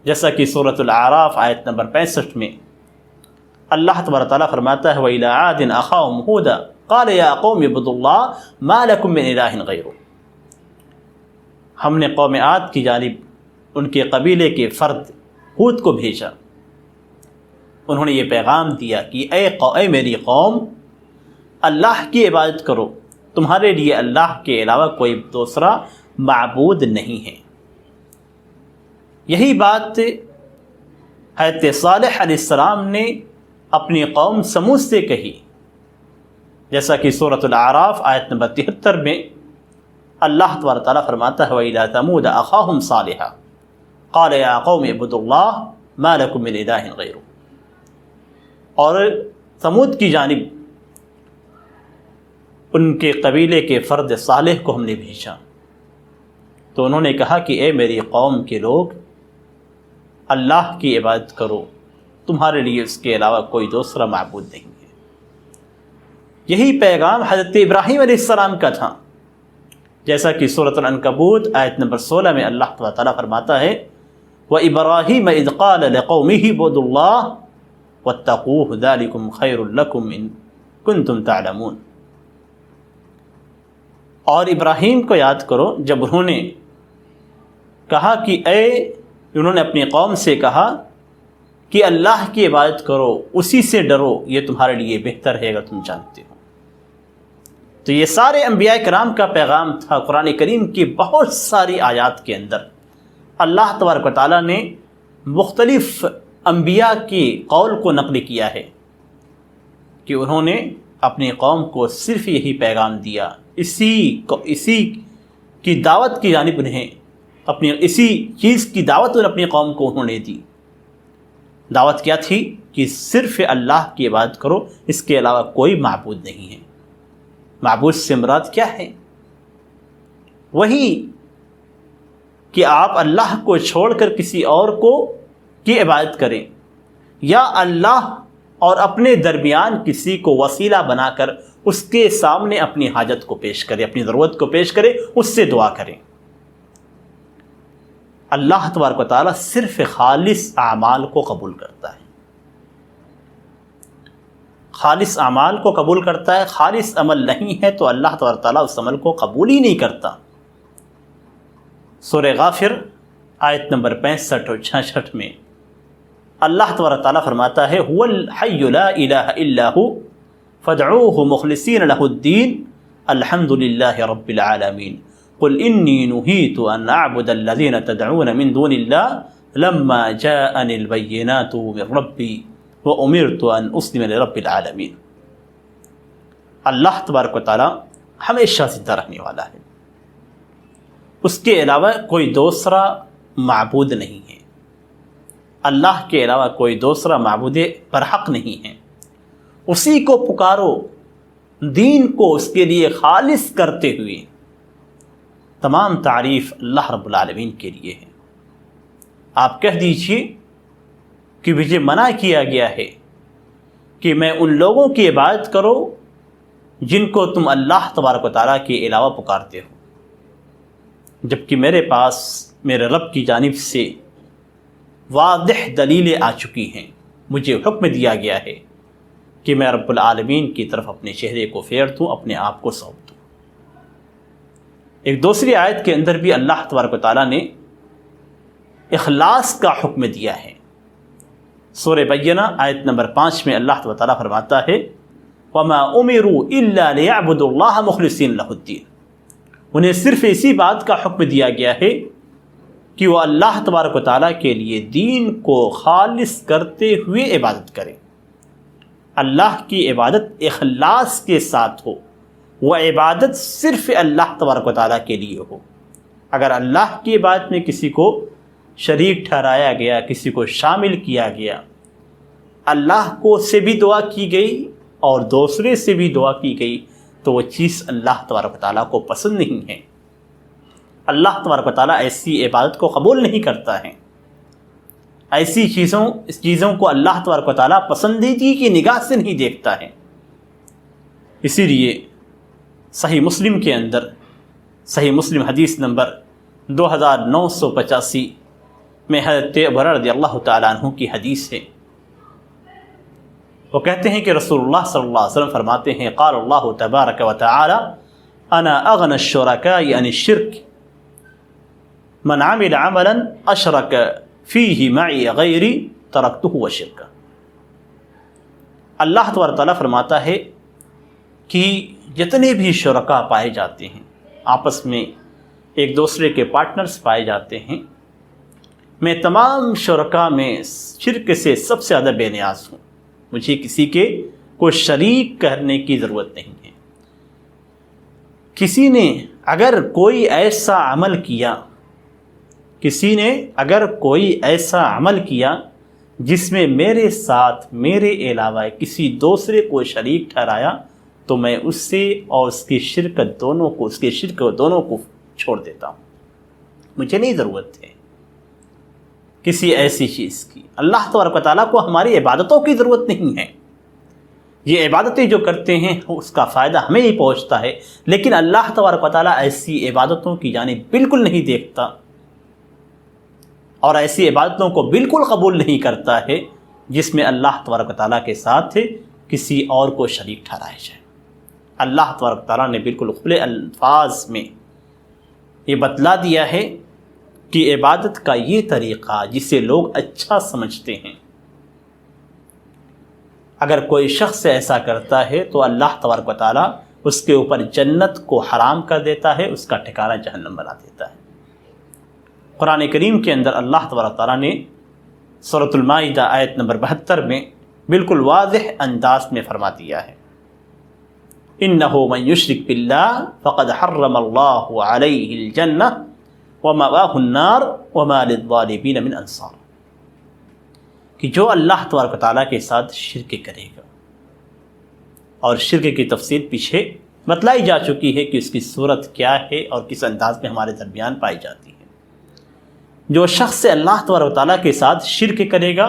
جیسا کہ سورۃ الاعراف آیت نمبر 65 میں اللہ تبارک تعالیٰ فرماتا ہے، وَإِلَىٰ عَادٍ أَخَاهُمْ هُودًا قَالَ يَا قَوْمِ اعْبُدُوا اللَّهَ مَا لَكُم مِّنْ إِلَٰهٍ غَيْرُهُ۔ ہم نے قوم عاد کی جانب ان کے قبیلے کے فرد ہود کو بھیجا، انہوں نے یہ پیغام دیا کہ اے میری قوم، اللہ کی عبادت کرو، تمہارے لیے اللہ کے علاوہ کوئی دوسرا معبود نہیں ہے۔ یہی بات حضرت صالح علیہ السلام نے اپنی قوم سمود سے کہی، جیسا کہ سورۃ الاعراف آیت نمبر 73 میں اللہ تبارک تعالیٰ فرماتا ہے، وَإِلَىٰ ثَمُودَ أَخَاهُمْ صَالِحًا قَالَ يَا قَوْمِ اعْبُدُوا اللَّهَ مَا لَكُم مِّنْ إِلَٰهٍ غَيْرُهُ۔ اور ثمود کی جانب ان کے قبیلے کے فرد صالح کو ہم نے بھیجا تو انہوں نے کہا کہ اے میری قوم کے لوگ، اللہ کی عبادت کرو، تمہارے لیے اس کے علاوہ کوئی دوسرا معبود نہیں ہے۔ یہی پیغام حضرت ابراہیم علیہ السلام کا تھا، جیسا کہ سورۃ العنکبوت آیت نمبر 16 میں اللہ تعالیٰ فرماتا ہے، وَإِبْرَاهِيمَ إِذْ قَالَ لِقَوْمِهِ اعْبُدُوا اللَّهَ وَاتَّقُوهُ ذَلِكُمْ خَيْرٌ لَكُمْ إِن كُنتُمْ تَعْلَمُونَ۔ اور ابراہیم کو یاد کرو جب انہوں نے کہا کہ انہوں نے اپنی قوم سے کہا کہ اللہ کی عبادت کرو، اسی سے ڈرو، یہ تمہارے لیے بہتر ہے اگر تم جانتے ہو۔ تو یہ سارے انبیاء کرام کا پیغام تھا۔ قرآن کریم کی بہت ساری آیات کے اندر اللہ تبارک و تعالیٰ نے مختلف انبیاء کی قول کو نقل کیا ہے کہ انہوں نے اپنی قوم کو صرف یہی پیغام دیا، اسی کی دعوت کی جانب انہیں اسی چیز کی دعوت اپنی قوم کو انہوں نے دی۔ دعوت کیا تھی کہ صرف اللہ کی عبادت کرو، اس کے علاوہ کوئی معبود نہیں ہے۔ معبود سے مراد کیا ہے؟ وہی کہ آپ اللہ کو چھوڑ کر کسی اور کو کی عبادت کریں، یا اللہ اور اپنے درمیان کسی کو وسیلہ بنا کر اس کے سامنے اپنی حاجت کو پیش کرے، اپنی ضرورت کو پیش کرے، اس سے دعا کریں۔ اللہ تبارک و تعالیٰ صرف خالص اعمال کو قبول کرتا ہے، خالص اعمال کو قبول کرتا ہے۔ خالص عمل نہیں ہے تو اللہ تبارک و تعالیٰ اس عمل کو قبول ہی نہیں کرتا۔ سورہ غافر آیت نمبر 65 اور 66 میں اللہ تبارک و تعالیٰ فرماتا ہے هو الحی لا الہ الا هو فادعوه مخلصین له الدین الحمد للہ رب العالمین قل انی نہیت ان اعبد الذین تدعون من دون اللہ لما جاءنی البینات من ربی وامرت ان اسلم لرب العالمین۔ اللہ تبارک و تعالیٰ ہمیشہ زندہ رہنے والا ہے، اس کے علاوہ کوئی دوسرا معبود نہیں ہے، اللہ کے علاوہ کوئی دوسرا معبود برحق نہیں ہے۔ اسی کو پکارو، دین کو اس کے لیے خالص کرتے ہوئے۔ تمام تعریف اللہ رب العالمین کے لیے ہے۔ آپ کہہ دیجئے کہ مجھے منع کیا گیا ہے کہ میں ان لوگوں کی عبادت کرو جن کو تم اللہ تبارک و تعالیٰ کے علاوہ پکارتے ہو، جبکہ میرے پاس میرے رب کی جانب سے واضح دلیلیں آ چکی ہیں۔ مجھے حکم دیا گیا ہے کہ میں رب العالمین کی طرف اپنے چہرے کو پھیر دوں، اپنے آپ کو سونپ دوں۔ ایک دوسری آیت کے اندر بھی اللہ تبارک و تعالیٰ نے اخلاص کا حکم دیا ہے۔ سورہ بینہ آیت نمبر 5 میں اللہ تبارک و تعالیٰ فرماتا ہے وَمَا أُمِرُوا إِلَّا لِيَعْبُدُوا اللَّهَ مُخْلِصِينَ لَهُ الدِّينَ۔ انہیں صرف اسی بات کا حکم دیا گیا ہے کہ وہ اللہ تبارک و تعالیٰ کے لیے دین کو خالص کرتے ہوئے عبادت کریں، اللہ کی عبادت اخلاص کے ساتھ ہو، وہ عبادت صرف اللہ تبارک و تعالیٰ کے لیے ہو۔ اگر اللہ کی عبادت میں کسی کو شریک ٹھہرایا گیا، کسی کو شامل کیا گیا، اللہ کو سے بھی دعا کی گئی اور دوسرے سے بھی دعا کی گئی، تو وہ چیز اللہ تبارک و تعالیٰ کو پسند نہیں ہے۔ اللہ تبارک و تعالیٰ ایسی عبادت کو قبول نہیں کرتا ہے۔ ایسی چیزوں کو اللہ تبارک و تعالیٰ پسندیدگی کی نگاہ سے نہیں دیکھتا ہے۔ اسی لیے صحیح مسلم کے اندر، صحیح مسلم حدیث نمبر 2985 میں حضرت ابو ہریرہ رضی اللہ تعالیٰ عنہ کی حدیث ہے۔ وہ کہتے ہیں کہ رسول اللہ صلی اللہ علیہ وسلم فرماتے ہیں قال اللہ تبارک و تعالی انا اغنى الشرکاء عن الشرک من عمل عملا اشرک فیہ معی غیری ترکتہ وشرکہ۔ اللہ تبارک تعالیٰ فرماتا ہے کہ جتنے بھی شرکاء پائے جاتے ہیں، آپس میں ایک دوسرے کے پارٹنرز پائے جاتے ہیں، میں تمام شرکاء میں شرک سے سب سے زیادہ بے نیاز ہوں۔ مجھے کسی کے کوئی شریک کرنے کی ضرورت نہیں ہے۔ کسی نے اگر کوئی ایسا عمل کیا جس میں میرے ساتھ میرے علاوہ کسی دوسرے کو شریک ٹھہرایا تو میں اس سے اور اس کے شرک دونوں کو چھوڑ دیتا ہوں۔ مجھے نہیں ضرورت ہے کسی ایسی چیز کی۔ اللہ تبارک و تعالیٰ کو ہماری عبادتوں کی ضرورت نہیں ہے۔ یہ عبادتیں جو کرتے ہیں اس کا فائدہ ہمیں ہی پہنچتا ہے، لیکن اللہ تبارک و تعالیٰ ایسی عبادتوں کی جانب بالکل نہیں دیکھتا اور ایسی عبادتوں کو بالکل قبول نہیں کرتا ہے جس میں اللہ تبارک و تعالیٰ کے ساتھ کسی اور کو شریک ٹھہرایا جائے۔ اللہ تبارک و تعالیٰ نے بالکل کھلے الفاظ میں یہ بتلا دیا ہے کہ عبادت کا یہ طریقہ جسے لوگ اچھا سمجھتے ہیں، اگر کوئی شخص ایسا کرتا ہے تو اللہ تبارک و تعالیٰ اس کے اوپر جنت کو حرام کر دیتا ہے، اس کا ٹھکانہ جہنم بنا دیتا ہے۔ قرآن کریم کے اندر اللہ تبارک و تعالیٰ نے سورۃ المائدہ آیت نمبر 72 میں بالکل واضح انداز میں فرما دیا ہے اِنَّهُ مَن يُشْرِكْ بِاللَّهِ فَقَدْ حَرَّمَ اللَّهُ عَلَيْهِ الْجَنَّةَ وَمَأْوَاهُ النَّارُ وَمَا لِلظَّالِمِينَ مِنْ أَنصَارٍ، کہ جو اللہ تبارک و تعالیٰ کے ساتھ شرک کرے گا، اور شرک کی تفصیل پیچھے بتلائی جا چکی ہے کہ اس کی صورت کیا ہے اور کس انداز میں ہمارے درمیان پائی جاتی ہے۔ جو شخص اللہ تبارک و تعالیٰ کے ساتھ شرک کرے گا،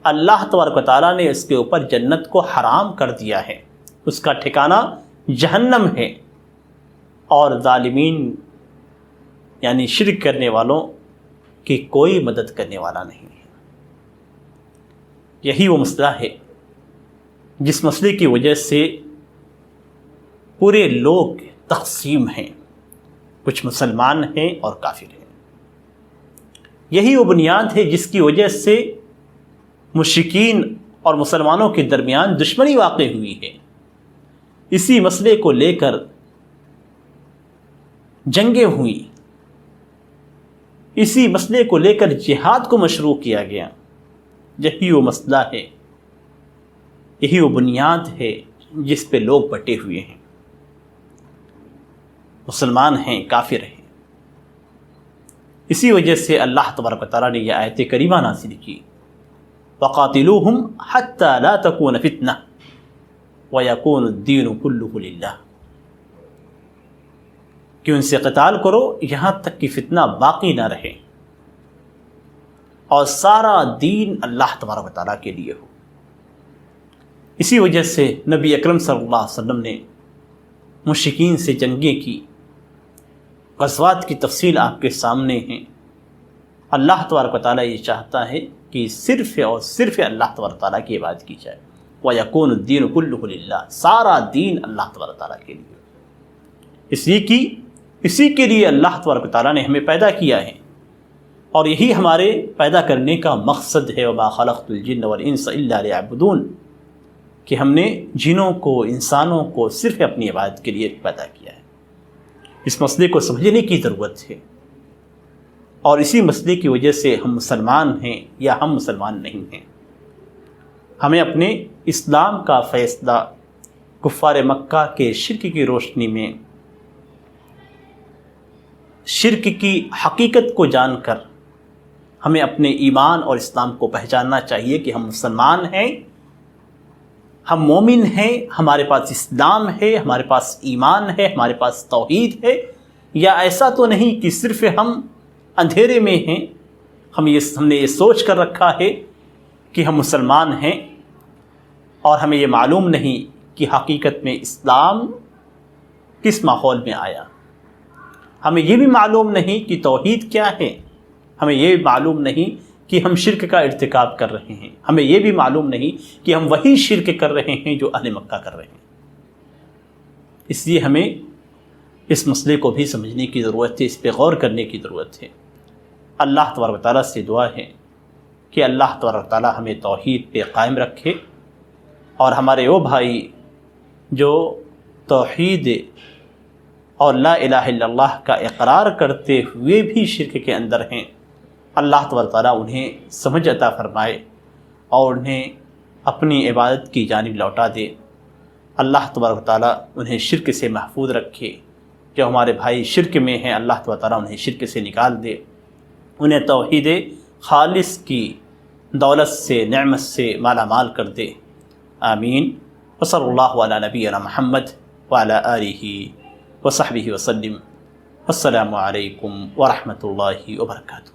اللہ تبارک و تعالیٰ نے اس کے اوپر جنت کو حرام کر دیا ہے، اس کا ٹھکانہ جہنم ہے، اور ظالمین یعنی شرک کرنے والوں کی کوئی مدد کرنے والا نہیں ہے۔ یہی وہ مسئلہ ہے جس مسئلے کی وجہ سے پورے لوگ تقسیم ہیں، کچھ مسلمان ہیں اور کافر ہیں۔ یہی وہ بنیاد ہے جس کی وجہ سے مشرکین اور مسلمانوں کے درمیان دشمنی واقع ہوئی ہے۔ اسی مسئلے کو لے کر جنگیں ہوئیں، اسی مسئلے کو لے کر جہاد کو مشروع کیا گیا۔ یہی وہ مسئلہ ہے، یہی وہ بنیاد ہے جس پہ لوگ بٹے ہوئے ہیں، مسلمان ہیں، کافر ہیں۔ اسی وجہ سے اللہ تبارک و تعالیٰ نے یہ آیت کریمہ نازل کی، وَقَاتِلُوهُمْ حَتَّى لَا تَكُونَ فِتْنَةٌ وَيَكُونُ الدِّينُ كُلُّهُ لِلَّهِ، کہ ان سے قتال کرو یہاں تک کہ فتنہ باقی نہ رہے اور سارا دین اللہ تبارک و تعالیٰ کے لیے ہو۔ اسی وجہ سے نبی اکرم صلی اللہ علیہ وسلم نے مشرکین سے جنگیں کی، غزوات کی تفصیل آپ کے سامنے ہیں۔ اللہ تبارک و تعالیٰ یہ چاہتا ہے کہ صرف اور صرف اللہ تبارک و تعالیٰ کی عبادت کی جائے، وَيَكُونُ الدِّينُ كُلُّهُ لِلَّهِ، سارا دین اللہ تبارک و تعالیٰ کے لیے۔ اسی کے لیے اللہ تبارک و تعالیٰ نے ہمیں پیدا کیا ہے، اور یہی ہمارے پیدا کرنے کا مقصد ہے، وَمَا خَلَقْتُ الْجِنَّ وَالْإِنسَ إِلَّا لِيَعْبُدُونَ، کہ ہم نے جنوں کو، انسانوں کو صرف اپنی عبادت کے لیے پیدا کیا ہے۔ اس مسئلے کو سمجھنے کی ضرورت ہے، اور اسی مسئلے کی وجہ سے ہم مسلمان ہیں یا ہم مسلمان نہیں ہیں۔ ہمیں اپنے اسلام کا فیصلہ کفار مکہ کے شرک کی روشنی میں، شرک کی حقیقت کو جان کر ہمیں اپنے ایمان اور اسلام کو پہچاننا چاہیے کہ ہم مسلمان ہیں، ہم مومن ہیں، ہمارے پاس اسلام ہے، ہمارے پاس ایمان ہے، ہمارے پاس توحید ہے۔ یا ایسا تو نہیں کہ صرف ہم اندھیرے میں ہیں، ہم نے یہ سوچ کر رکھا ہے کہ ہم مسلمان ہیں اور ہمیں یہ معلوم نہیں کہ حقیقت میں اسلام کس ماحول میں آیا، ہمیں یہ بھی معلوم نہیں کہ توحید کیا ہے، ہمیں یہ بھی معلوم نہیں کہ ہم شرک کا ارتکاب کر رہے ہیں، ہمیں یہ بھی معلوم نہیں کہ ہم وہی شرک کر رہے ہیں جو اہل مکہ کر رہے ہیں۔ اس لیے ہمیں اس مسئلے کو بھی سمجھنے کی ضرورت ہے، اس پہ غور کرنے کی ضرورت ہے۔ اللہ تبارک و تعالیٰ سے دعا ہے کہ اللہ تبارک و تعالیٰ ہمیں توحید پہ قائم رکھے، اور ہمارے وہ بھائی جو توحید اور لا الہ الا اللہ کا اقرار کرتے ہوئے بھی شرک کے اندر ہیں، اللہ تبارک و تعالیٰ انہیں سمجھ عطا فرمائے اور انہیں اپنی عبادت کی جانب لوٹا دے۔ اللہ تبارک و تعالیٰ انہیں شرک سے محفوظ رکھے۔ جو ہمارے بھائی شرک میں ہیں، اللہ تبارک و تعالیٰ انہیں شرک سے نکال دے، انہیں توحید خالص کی دولت سے، نعمت سے مالا مال کر دے۔ آمین۔ وصلی اللہ علی نبینا محمد وعلی آلہ وصحبہ وسلم۔ السلام علیکم ورحمۃ اللہ وبرکاتہ۔